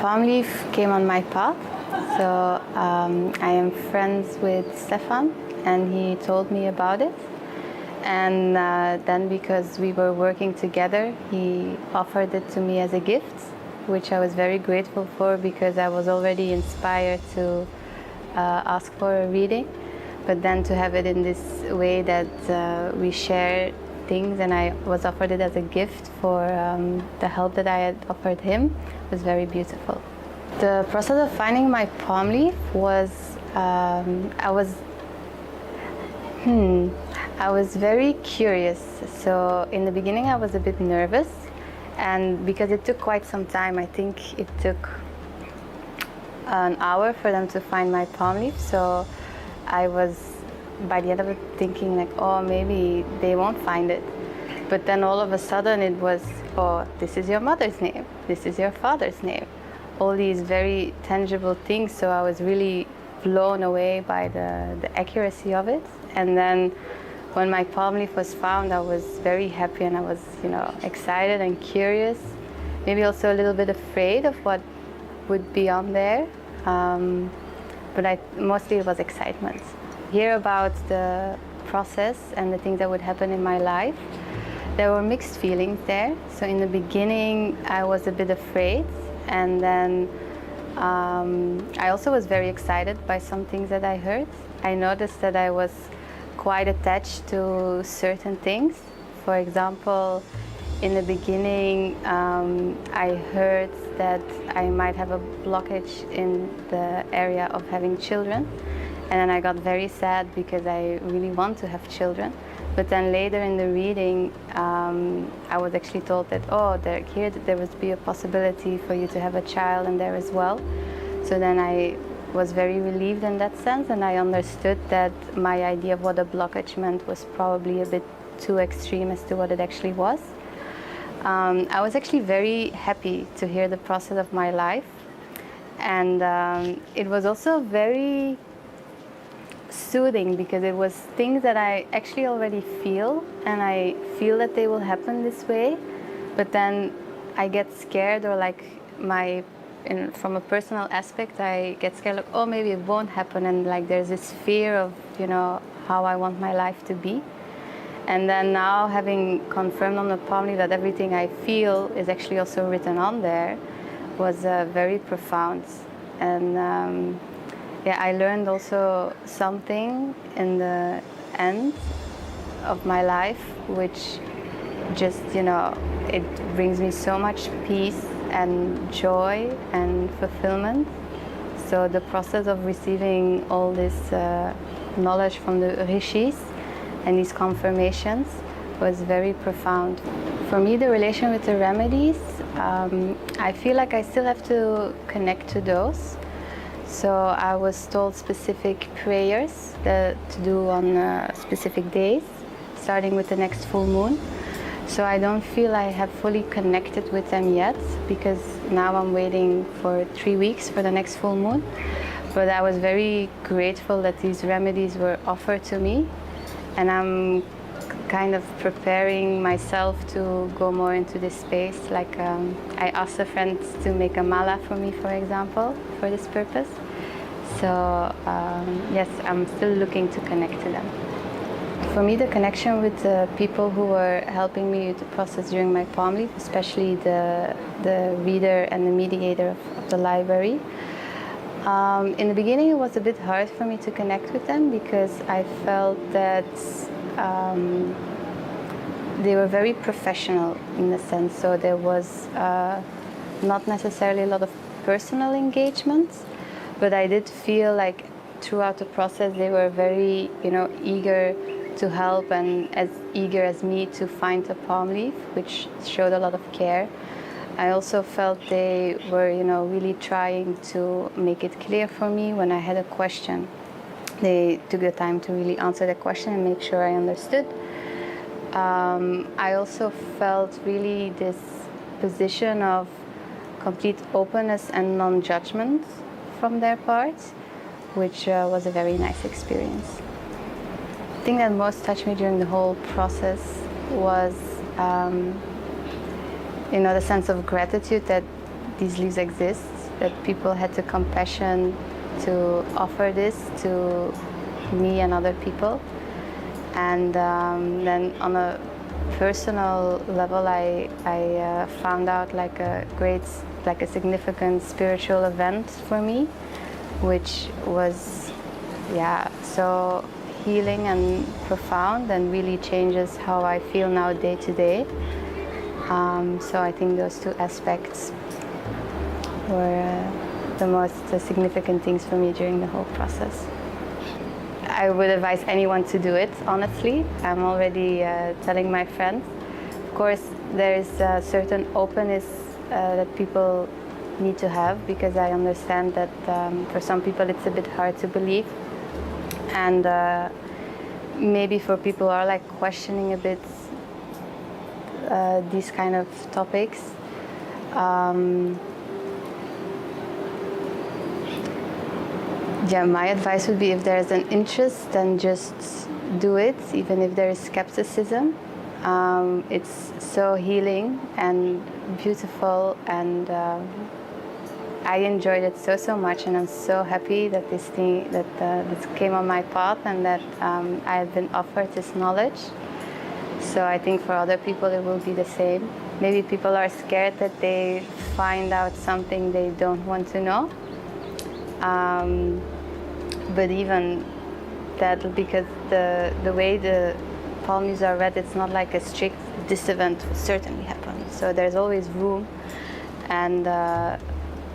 palm leaf came on my path. So I am friends with Stefan, and he told me about it. And then because we were working together, he offered it to me as a gift, which I was very grateful for because I was already inspired to ask for a reading. But then to have it in this way that we share things, and I was offered it as a gift for the help that I had offered him, was very beautiful. The process of finding my palm leaf was, I was very curious. So in the beginning I was a bit nervous, and because it took quite some time, I think it took an hour for them to find my palm leaf. So I was, by the end of it, thinking like, oh, maybe they won't find it. But then all of a sudden it was, oh, this is your mother's name, this is your father's name. All these very tangible things. So I was really blown away by the accuracy of it. And then when my palm leaf was found, I was very happy, and I was, excited and curious, maybe also a little bit afraid of what would be on there. But mostly it was excitement. Hear about the process and the things that would happen in my life. There were mixed feelings there. So in the beginning, I was a bit afraid, and then I also was very excited by some things that I heard. I noticed that I was quite attached to certain things. For example, in the beginning, I heard that I might have a blockage in the area of having children. And then I got very sad because I really want to have children. But then later in the reading, I was actually told that, oh, there would be a possibility for you to have a child in there as well. So then I was very relieved in that sense, and I understood that my idea of what a blockage meant was probably a bit too extreme as to what it actually was. I was actually very happy to hear the process of my life, and it was also very soothing because it was things that I actually already feel, and I feel that they will happen this way, but then I get scared, or like from a personal aspect, I get scared, like, oh, maybe it won't happen, and like there's this fear of, how I want my life to be. And then now, having confirmed on the palm leaf that everything I feel is actually also written on there, was very profound. And I learned also something in the end of my life, which just, it brings me so much peace and joy and fulfillment. So the process of receiving all this knowledge from the rishis and these confirmations was very profound. For me, the relation with the remedies, I feel like I still have to connect to those. So I was told specific prayers to do on specific days, starting with the next full moon. So I don't feel I have fully connected with them yet, because now I'm waiting for 3 weeks for the next full moon. But I was very grateful that these remedies were offered to me, and I'm kind of preparing myself to go more into this space. Like I asked a friend to make a mala for me, for example, for this purpose. So yes, I'm still looking to connect to them. For me, the connection with the people who were helping me with the process during my palm leaf, especially the reader and the mediator of the library. In the beginning, it was a bit hard for me to connect with them because I felt that they were very professional in a sense. So there was not necessarily a lot of personal engagement, but I did feel like throughout the process they were very, eager to help, and as eager as me to find a palm leaf, which showed a lot of care. I also felt they were, really trying to make it clear for me when I had a question. They took the time to really answer the question and make sure I understood. I also felt really this position of complete openness and non-judgment from their part, which was a very nice experience. The thing that most touched me during the whole process was the sense of gratitude that these leaves exist, that people had the compassion to offer this to me and other people. And then on a personal level, I found out like a significant spiritual event for me, which was so healing and profound, and really changes how I feel now day to day. So I think those two aspects were the most significant things for me during the whole process. I would advise anyone to do it, honestly. I'm already telling my friends. Of course, there is a certain openness that people need to have, because I understand that for some people it's a bit hard to believe. And maybe for people who are like questioning a bit these kind of topics, my advice would be, if there's an interest, then just do it, even if there is skepticism. It's so healing and beautiful, and I enjoyed it so much, and I'm so happy that this came on my path, and that I have been offered this knowledge. So I think for other people it will be the same. Maybe people are scared that they find out something they don't want to know. But even that, because the way the palm leaves are read, it's not like a strict, this event will certainly happen. So there's always room, and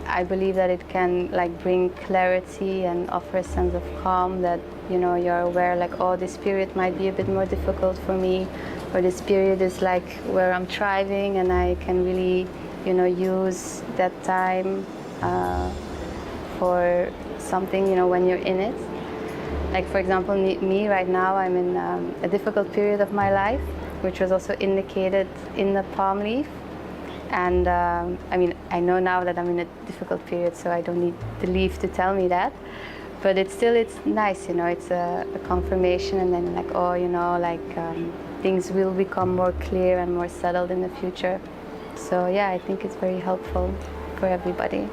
I believe that it can like bring clarity and offer a sense of calm, that you're aware, like, oh, this period might be a bit more difficult for me, or this period is like where I'm thriving, and I can really use that time for something, when you're in it. Like, for example, me right now, I'm in a difficult period of my life, which was also indicated in the palm leaf. And I know now that I'm in a difficult period, so I don't need the leaf to tell me that. But it's nice, it's a confirmation, and then like, oh, things will become more clear and more settled in the future. So yeah, I think it's very helpful for everybody.